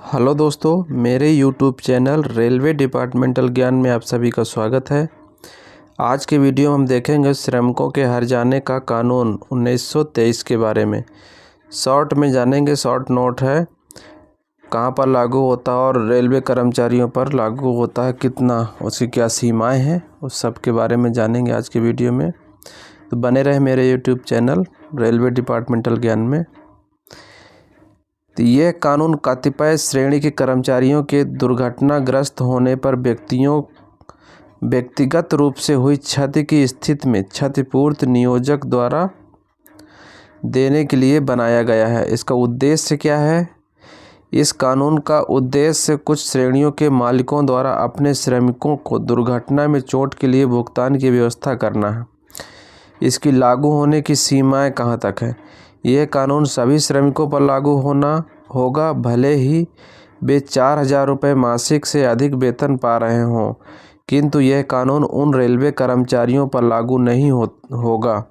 Hello दोस्तों, मेरे YouTube channel railway departmental ज्ञान में आप सभी का स्वागत है। आज के वीडियो में हम देखेंगे श्रमिकों के हर्जाने का कानून 1923 के बारे में। शॉर्ट में जानेंगे, शॉर्ट नोट है कहाँ पर लागू होता है और रेलवे कर्मचारियों पर लागू होता है कितना, उसकी क्या सीमाएं हैं, उस सब के बारे में जानेंगे आज के वीडियो में। तो बने रहे मेरे यूट्यूब चैनल रेलवे डिपार्टमेंटल ज्ञान में। तो यह कानून कतिपय श्रेणी के कर्मचारियों के दुर्घटनाग्रस्त होने पर व्यक्तिगत रूप से हुई क्षति की स्थिति में क्षतिपूर्ति नियोजक द्वारा देने के लिए बनाया गया है। इसका उद्देश्य क्या है? इस कानून का उद्देश्य कुछ श्रेणियों के मालिकों द्वारा अपने श्रमिकों को दुर्घटना में चोट के लिए भुगतान की व्यवस्था करना है। इसकी लागू होने की सीमाएं कहाँ तक है? यह कानून सभी श्रमिकों पर लागू होगा, भले ही वे 4,000 रुपये मासिक से अधिक वेतन पा रहे हों, किंतु यह कानून उन रेलवे कर्मचारियों पर लागू नहीं होगा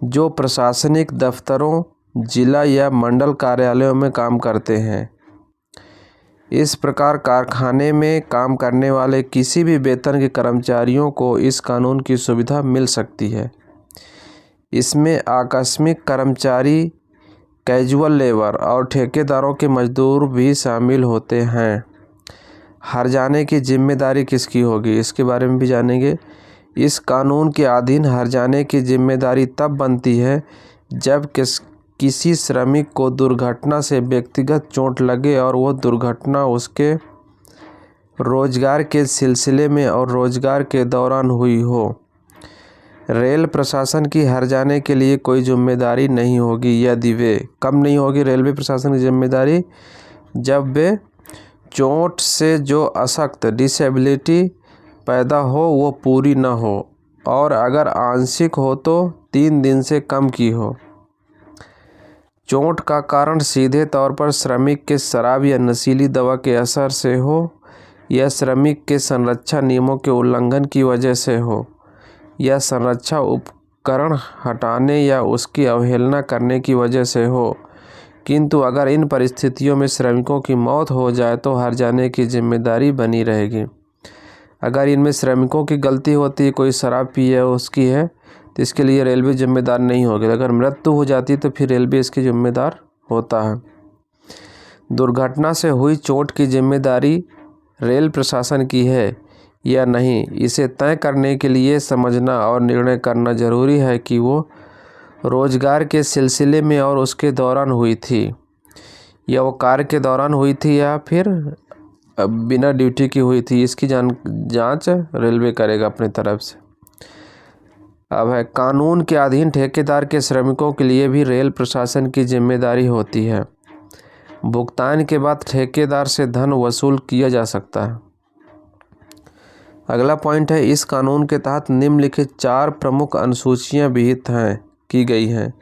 जो प्रशासनिक दफ्तरों, जिला या मंडल कार्यालयों में काम करते हैं। इस प्रकार कारखाने में काम करने वाले किसी भी वेतन के कर्मचारियों को इस कानून की सुविधा मिल सकती है। इसमें आकस्मिक कर्मचारी, कैजुअल लेबर और ठेकेदारों के मजदूर भी शामिल होते हैं। हर्जाने की जिम्मेदारी किसकी होगी, इसके बारे में भी जानेंगे। इस कानून के अधीन हर्जाने की जिम्मेदारी तब बनती है जब किसी श्रमिक को दुर्घटना से व्यक्तिगत चोट लगे और वह दुर्घटना उसके रोजगार के सिलसिले में और रोजगार के दौरान हुई हो। रेल प्रशासन की हर्जाने के लिए कोई जिम्मेदारी नहीं होगी यदि वे कब नहीं होगी रेलवे प्रशासन की जिम्मेदारी, जब वे चोट से जो अशक्त डिसेबिलिटी पैदा हो वो पूरी न हो और अगर आंशिक हो तो 3 दिन से कम की हो। चोट का कारण सीधे तौर पर श्रमिक के शराब या नशीली दवा के असर से हो या श्रमिक के संरक्षा नियमों के उल्लंघन की वजह से हो या संरक्षा उपकरण हटाने या उसकी अवहेलना करने की वजह से हो, किंतु अगर इन परिस्थितियों में श्रमिकों की मौत हो जाए तो हर्जाने की जिम्मेदारी बनी रहेगी। अगर इनमें श्रमिकों की गलती होती है, कोई शराब पी है उसकी है, तो इसके लिए रेलवे जिम्मेदार नहीं होगी। अगर मृत्यु हो जाती तो फिर रेलवे इसकी जिम्मेदार होता है। दुर्घटना से हुई चोट की जिम्मेदारी रेल प्रशासन की है या नहीं, इसे तय करने के लिए समझना और निर्णय करना जरूरी है कि वो रोजगार के सिलसिले में और उसके दौरान हुई थी या वो कार्य के दौरान हुई थी या फिर बिना ड्यूटी की हुई थी। इसकी जांच रेलवे करेगा अपनी तरफ से। अब है कानून के अधीन ठेकेदार के श्रमिकों के लिए भी रेल प्रशासन की जिम्मेदारी होती है। भुगतान के बाद ठेकेदार से धन वसूल किया जा सकता है। अगला पॉइंट है, इस कानून के तहत निम्नलिखित 4 प्रमुख अनुसूचियां विहित की गई हैं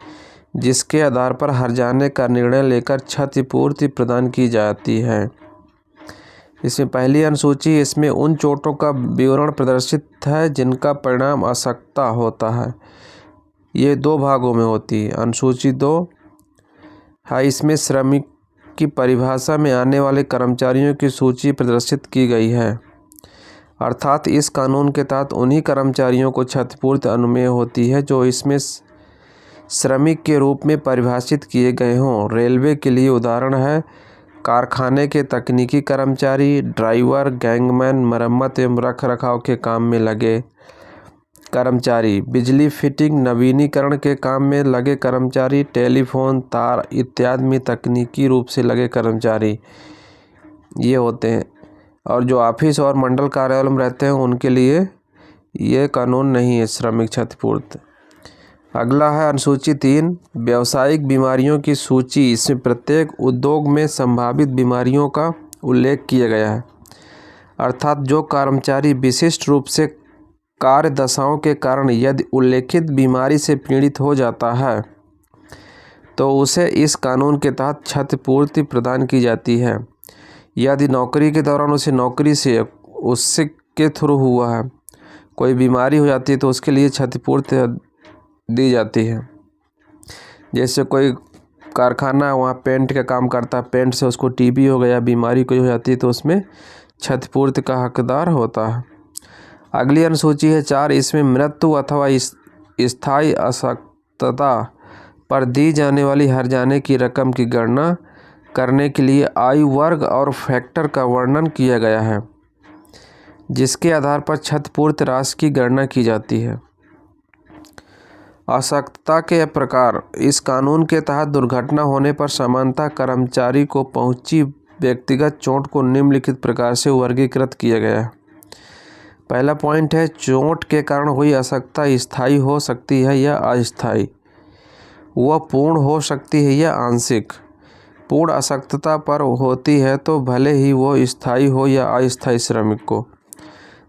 जिसके आधार पर हर्जाने का निर्णय लेकर क्षतिपूर्ति प्रदान की जाती है। इसमें पहली अनुसूची, इसमें उन चोटों का विवरण प्रदर्शित है जिनका परिणाम असक्ता होता है। ये 2 भागों में होती है। अनुसूची 2 है, इसमें श्रमिक की परिभाषा में आने वाले कर्मचारियों की सूची प्रदर्शित की गई है, अर्थात इस कानून के तहत उन्हीं कर्मचारियों को क्षतिपूर्ति अनुमेय होती है जो इसमें श्रमिक के रूप में परिभाषित किए गए हों। रेलवे के लिए उदाहरण है कारखाने के तकनीकी कर्मचारी, ड्राइवर, गैंगमैन, मरम्मत एवं रख रखाव के काम में लगे कर्मचारी, बिजली फिटिंग नवीनीकरण के काम में लगे कर्मचारी, टेलीफोन तार इत्यादि में तकनीकी रूप से लगे कर्मचारी ये होते हैं। और जो ऑफिस और मंडल कार्यालय में रहते हैं उनके लिए ये कानून नहीं है श्रमिक क्षतिपूर्ति। अगला है अनुसूची 3, व्यावसायिक बीमारियों की सूची। इसमें प्रत्येक उद्योग में संभावित बीमारियों का उल्लेख किया गया है, अर्थात जो कर्मचारी विशिष्ट रूप से कार्य दशाओं के कारण यदि उल्लेखित बीमारी से पीड़ित हो जाता है तो उसे इस कानून के तहत क्षतिपूर्ति प्रदान की जाती है। यदि नौकरी के दौरान उसे नौकरी से उससे के थ्रू हुआ है कोई बीमारी हो जाती है तो उसके लिए क्षतिपूर्ति दी जाती है। जैसे कोई कारखाना है, वहाँ पेंट का काम करता है, पेंट से उसको टीबी हो गया, बीमारी कोई हो जाती है तो उसमें क्षतिपूर्ति का हकदार होता है। अगली अनुसूची है 4, इसमें मृत्यु अथवा स्थायी अशक्तता पर दी जाने वाली हर्जाने की रकम की गणना करने के लिए आयु वर्ग और फैक्टर का वर्णन किया गया है, जिसके आधार पर क्षतिपूर्ति राशि की गणना की जाती है। अशक्तता के प्रकार। इस कानून के तहत दुर्घटना होने पर सामान्यतः कर्मचारी को पहुंची व्यक्तिगत चोट को निम्नलिखित प्रकार से वर्गीकृत किया गया है। पहला पॉइंट है, चोट के कारण हुई अशक्तता स्थायी हो सकती है या अस्थायी। वह पूर्ण हो सकती है या आंशिक। पूर्ण अशक्तता पर होती है तो भले ही वो स्थायी हो या अस्थायी श्रमिक को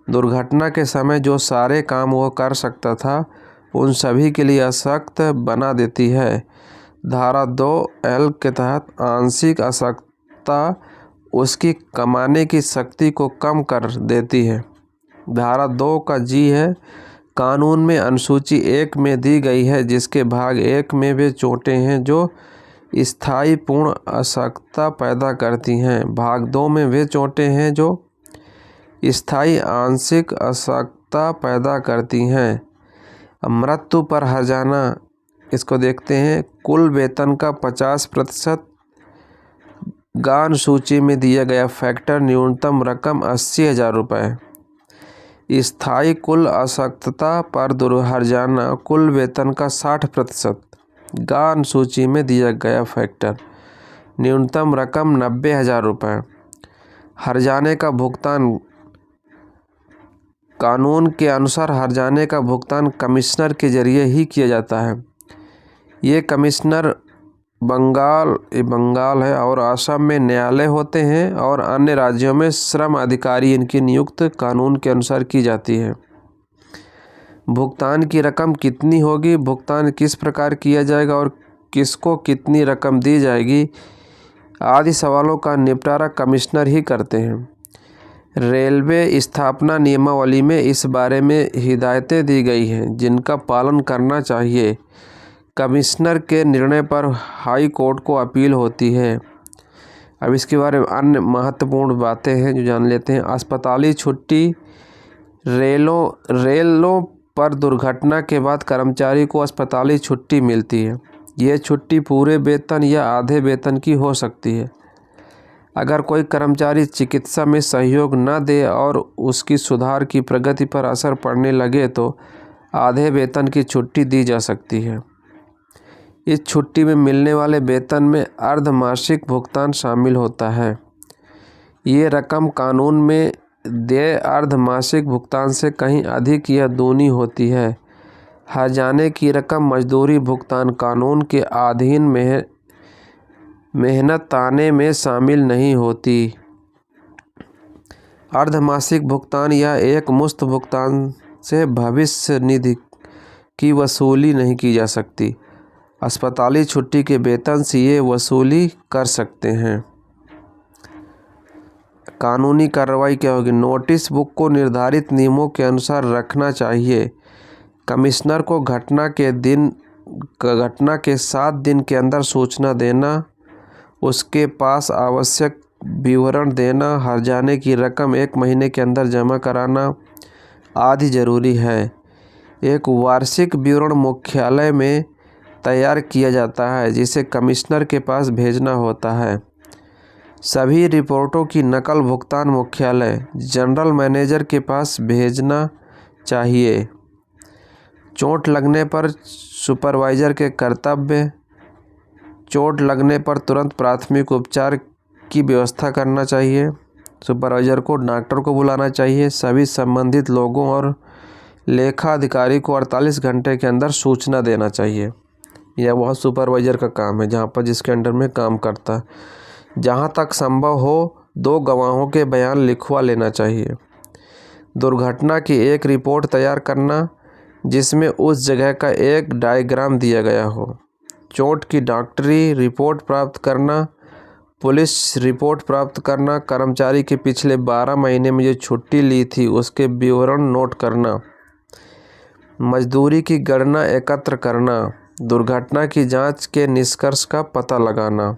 दुर्घटना के समय जो सारे काम वो कर सकता था उन सभी के लिए अशक्त बना देती है। धारा 2L के तहत आंशिक अशक्तता उसकी कमाने की शक्ति को कम कर देती है। धारा 2 का G है, कानून में अनुसूची 1 में दी गई है, जिसके भाग 1 में वे चोटें हैं जो स्थायी पूर्ण अशक्तता पैदा करती हैं। भाग 2 में वे चोटें हैं जो स्थायी आंशिक अशक्तता पैदा करती हैं। मृत्यु पर हर्जाना, इसको देखते हैं। कुल वेतन का 50% गान सूची में दिया गया फैक्टर न्यूनतम रकम 80,000 रुपये। स्थायी कुल अशक्तता पर हर्जाना कुल वेतन का 60%। गान सूची में दिया गया फैक्टर न्यूनतम रकम 90,000 रुपये। हर्जाने का भुगतान। कानून के अनुसार हर्जाने का भुगतान कमिश्नर के जरिए ही किया जाता है। ये कमिश्नर बंगाल है और असम में न्यायालय होते हैं और अन्य राज्यों में श्रम अधिकारी इनकी नियुक्त कानून के अनुसार की जाती है। भुगतान की रकम कितनी होगी, भुगतान किस प्रकार किया जाएगा और किसको कितनी रकम दी जाएगी आदि सवालों का निपटारा कमिश्नर ही करते हैं। रेलवे स्थापना नियमावली में इस बारे में हिदायतें दी गई हैं जिनका पालन करना चाहिए। कमिश्नर के निर्णय पर हाई कोर्ट को अपील होती है। अब इसके बारे में अन्य महत्वपूर्ण बातें हैं जो जान लेते हैं। अस्पताली छुट्टी। रेलों पर दुर्घटना के बाद कर्मचारी को अस्पताली छुट्टी मिलती है। यह छुट्टी पूरे वेतन या आधे वेतन की हो सकती है। अगर कोई कर्मचारी चिकित्सा में सहयोग न दे और उसकी सुधार की प्रगति पर असर पड़ने लगे तो आधे वेतन की छुट्टी दी जा सकती है। इस छुट्टी में मिलने वाले वेतन में अर्धमासिक भुगतान शामिल होता है। ये रकम कानून में देय अर्धमासिक भुगतान से कहीं अधिक या दूनी होती है। हर्जाने की रकम मजदूरी भुगतान कानून के अधीन मेहनताने में शामिल नहीं होती। अर्धमासिक भुगतान या एक मुश्त भुगतान से भविष्य निधि की वसूली नहीं की जा सकती। अस्पताली छुट्टी के वेतन से ये वसूली कर सकते हैं। कानूनी कार्रवाई क्या होगी? नोटिस बुक को निर्धारित नियमों के अनुसार रखना चाहिए। कमिश्नर को घटना के 7 दिन के अंदर सूचना देना, उसके पास आवश्यक विवरण देना, हर्जाने की रकम 1 महीने के अंदर जमा कराना आदि जरूरी है। एक वार्षिक विवरण मुख्यालय में तैयार किया जाता है जिसे कमिश्नर के पास भेजना होता है। सभी रिपोर्टों की नकल भुगतान मुख्यालय जनरल मैनेजर के पास भेजना चाहिए। चोट लगने पर सुपरवाइजर के कर्तव्य। चोट लगने पर तुरंत प्राथमिक उपचार की व्यवस्था करना चाहिए। सुपरवाइजर को डॉक्टर को बुलाना चाहिए। सभी संबंधित लोगों और लेखा अधिकारी को 48 घंटे के अंदर सूचना देना चाहिए। यह वह सुपरवाइजर का काम है जहाँ पर जिसके अंडर में काम करता है। जहाँ तक संभव हो 2 गवाहों के बयान लिखवा लेना चाहिए। दुर्घटना की एक रिपोर्ट तैयार करना जिसमें उस जगह का एक डायग्राम दिया गया हो। चोट की डॉक्टरी रिपोर्ट प्राप्त करना। पुलिस रिपोर्ट प्राप्त करना। कर्मचारी के पिछले 12 महीने में जो छुट्टी ली थी उसके विवरण नोट करना। मजदूरी की गणना एकत्र करना। दुर्घटना की जांच के निष्कर्ष का पता लगाना।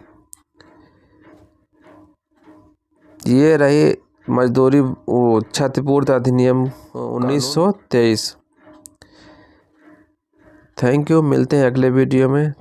ये रही मजदूरी क्षतिपूर्ति अधिनियम 1923। थैंक यू, मिलते हैं अगले वीडियो में।